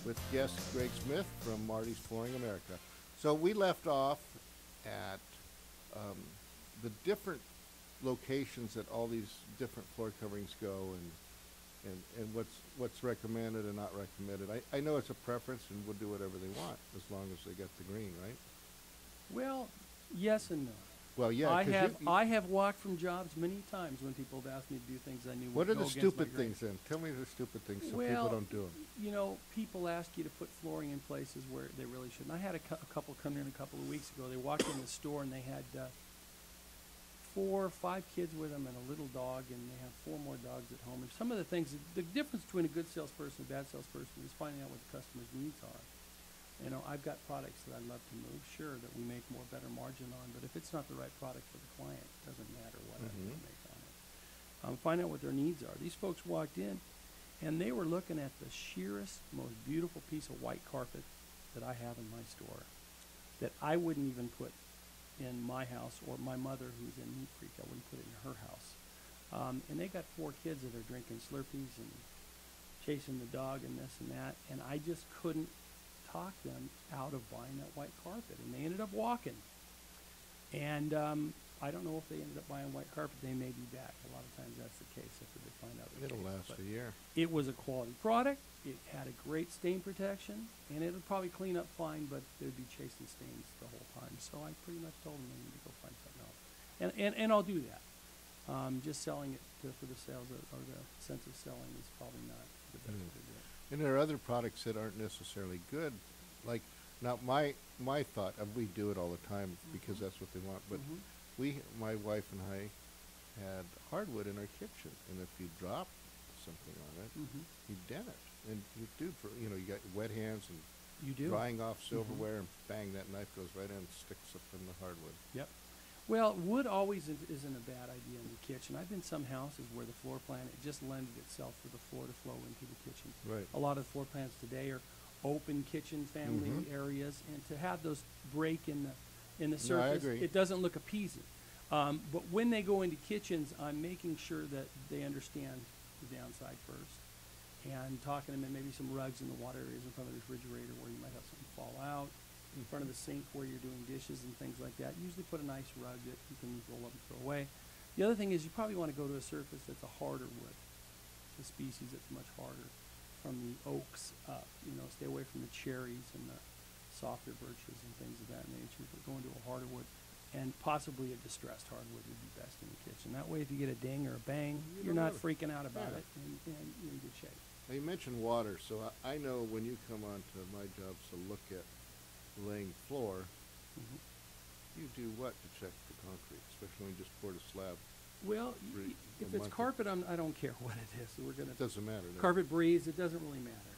with guest Greg Smith from Marty's Flooring America. So we left off at um, the different locations that all these different floor coverings go, and what's recommended and not recommended. I know it's a preference, and we'll do whatever they want as long as they get the green, right? Well, yes and no. Well, yeah. I have walked from jobs many times when people have asked me to do things I knew. What are would go the against stupid my grain. things then? Tell me the stupid things so Well, people don't do them. You know, people ask you to put flooring in places where they really shouldn't. I had a couple come in a couple of weeks ago. They walked in the store and they had 4 or 5 kids with them and a little dog, and they have 4 more dogs at home. And some of the things, the difference between a good salesperson and a bad salesperson is finding out what the customer's needs are. You know, I've got products that I'd love to move, sure, that we make more better margin on, but if it's not the right product for the client, it doesn't matter what I make on it. Find out what their needs are. These folks walked in, and they were looking at the sheerest, most beautiful piece of white carpet that I have in my store that I wouldn't even put in my house, or my mother, who's in Meat Creek, I wouldn't put it in her house. And they got 4 kids that are drinking Slurpees and chasing the dog and this and that, and I just couldn't talk them out of buying that white carpet, and they ended up walking. And I don't know if they ended up buying white carpet. They may be back. A lot of times that's the case after they find out. It'll last a year. It was a quality product. It had a great stain protection, and it would probably clean up fine, but they'd be chasing stains the whole time. So I pretty much told them they need to go find something else. And I'll do that. Just selling it for the sales or the sense of selling is probably not the best way to do it. And there are other products that aren't necessarily good. Like, now my thought, we do it all the time because that's what they want, but my wife and I had hardwood in our kitchen, and if you drop something on it, you dent it. And you do, you got wet hands and you do. drying off silverware, and bang, that knife goes right in and sticks up in the hardwood. Yep. Well, wood always isn't a bad idea in the kitchen. I've been some houses where the floor plan, it just lended itself for the floor to flow into the kitchen. Right. A lot of the floor plans today are open kitchen family areas, and to have those break in the surface, it doesn't look appeasing. But when they go into kitchens, I'm making sure that they understand the downside first, and talking to them, and maybe some rugs in the water areas in front of the refrigerator where you might have something fall out, in front of the sink where you're doing dishes and things like that. Usually put a nice rug that you can roll up and throw away. The other thing is you probably want to go to a surface that's a harder wood, a species that's much harder, from the oaks up. Stay away from the cherries and the softer birches and things of that nature, but go into a harder wood. And possibly a distressed hardwood would be best in the kitchen. That way, if you get a ding or a bang, you're not freaking out about it, and you're in good shape. Now, you mentioned water, so I know when you come on to my job to look at laying floor, you do what to check the concrete, especially when you just poured a slab? Well, if it's carpet, I don't care what it is. So we're gonna. It doesn't matter. Carpet breeze, it doesn't really matter.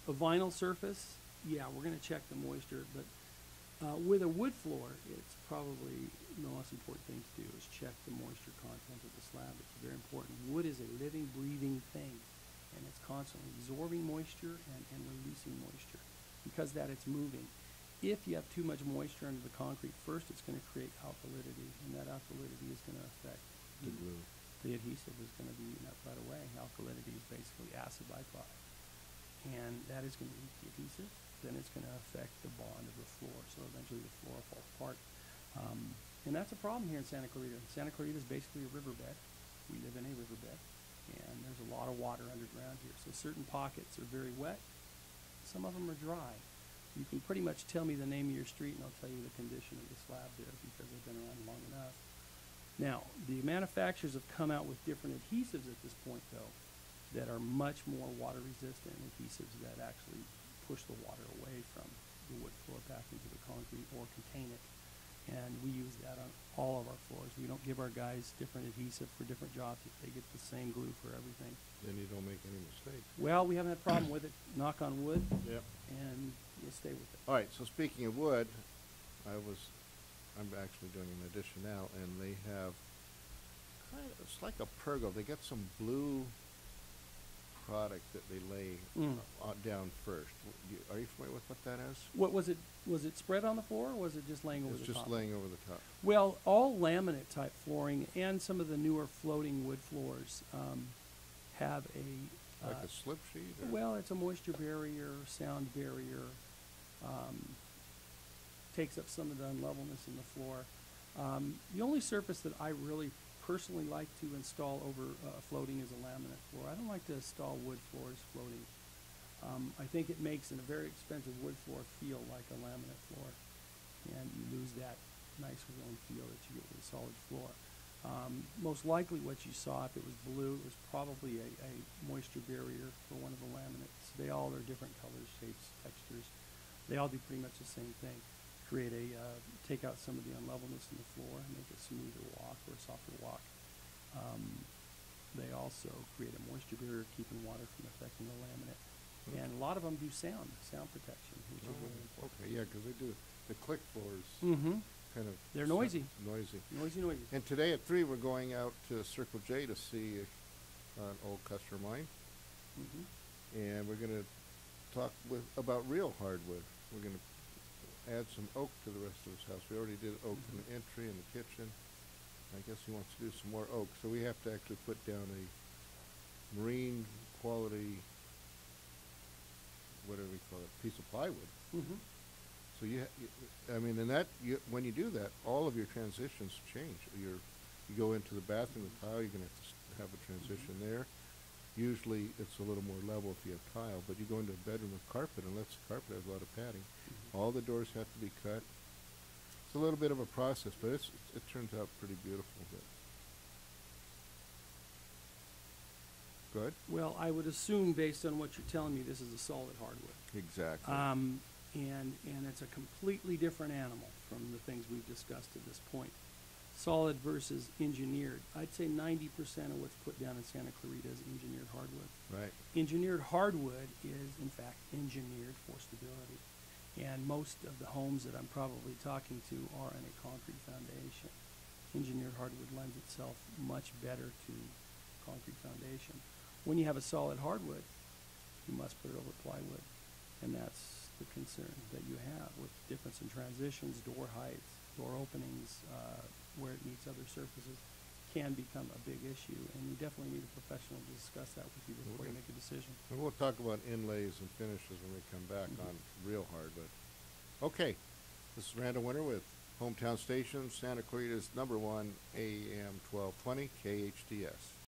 A vinyl surface, yeah, we're gonna check the moisture, but with a wood floor, it's probably the most important thing to do is check the moisture content of the slab. It's very important. Wood is a living, breathing thing, and it's constantly absorbing moisture and releasing moisture. Because that, it's moving. If you have too much moisture under the concrete, first it's going to create alkalinity, and that alkalinity is going to affect the glue. The adhesive is going to be eaten up right away. Alkalinity is basically acid byproduct, and that is going to eat the adhesive. Then it's going to affect the bond of the floor, so eventually the floor will fall apart. And that's a problem here in Santa Clarita. Santa Clarita is basically a riverbed. We live in a riverbed, and there's a lot of water underground here. So certain pockets are very wet. Some of them are dry. You can pretty much tell me the name of your street, and I'll tell you the condition of the slab there because they've been around long enough. Now, the manufacturers have come out with different adhesives at this point, though, that are much more water-resistant adhesives that actually push the water away from the wood floor back into the concrete or contain it. And we use that on all of our floors. We don't give our guys different adhesive for different jobs if they get the same glue for everything. Then you don't make any mistakes. Well, we haven't had a problem with it. Knock on wood. Yep. And we'll stay with it. All right, so speaking of wood, I'm actually doing an addition now, and they have it's like a pergola. They got some blue product that they lay down first. Are you familiar with what that is? What was it? Was it spread on the floor, or was it just laying over the top? It was just laying over the top. Well, all laminate type flooring and some of the newer floating wood floors have a Like a slip sheet? Or? Well, it's a moisture barrier, sound barrier, takes up some of the unlevelness in the floor. The only surface that I really personally like to install over floating is a laminate floor. I don't like to install wood floors floating. I think it makes a very expensive wood floor feel like a laminate floor, and you lose that nice warm feel that you get with a solid floor. Most likely what you saw, if it was blue, it was probably a moisture barrier for one of the laminates. They all are different colors, shapes, textures. They all do pretty much the same thing. Create take out some of the unlevelness in the floor, make a smoother walk or a softer walk. They also create a moisture barrier, keeping water from affecting the laminate. Okay. And a lot of them do sound protection, which is really important. Okay, yeah, because they do the click floors. Mm-hmm. Kind of They're noisy. Noisy. Noisy. And today at 3, we're going out to Circle J to see an old customer of mine, Mm-hmm. and we're going to talk about real hardwood. We're going to add some oak to the rest of his house. We already did oak in the entry and the kitchen. I guess he wants to do some more oak, so we have to actually put down a marine quality, whatever we call it, piece of plywood. Mm-hmm. So I mean, and when you do that, all of your transitions change. You go into the bathroom with tile, you're going to have a transition there. Usually it's a little more level if you have tile, but you go into a bedroom with carpet, unless the carpet has a lot of padding, all the doors have to be cut. It's a little bit of a process, but it turns out pretty beautiful. Good? Well, I would assume, based on what you're telling me, this is a solid hardwood. Exactly. And it's a completely different animal from the things we've discussed at this point. Solid versus engineered. I'd say 90% of what's put down in Santa Clarita is engineered hardwood. Right. Engineered hardwood is, in fact, engineered for stability. And most of the homes that I'm probably talking to are on a concrete foundation. Engineered hardwood lends itself much better to concrete foundation. When you have a solid hardwood, you must put it over plywood. And that's the concern that you have with difference in transitions, door heights, door openings, where it meets other surfaces, can become a big issue. And you definitely need a professional to discuss that with you before you make a decision. And we'll talk about inlays and finishes when we come back on real hardwood. Okay, this is Randall Winter with Hometown Station, Santa Clarita's #1 AM 1220 KHTS.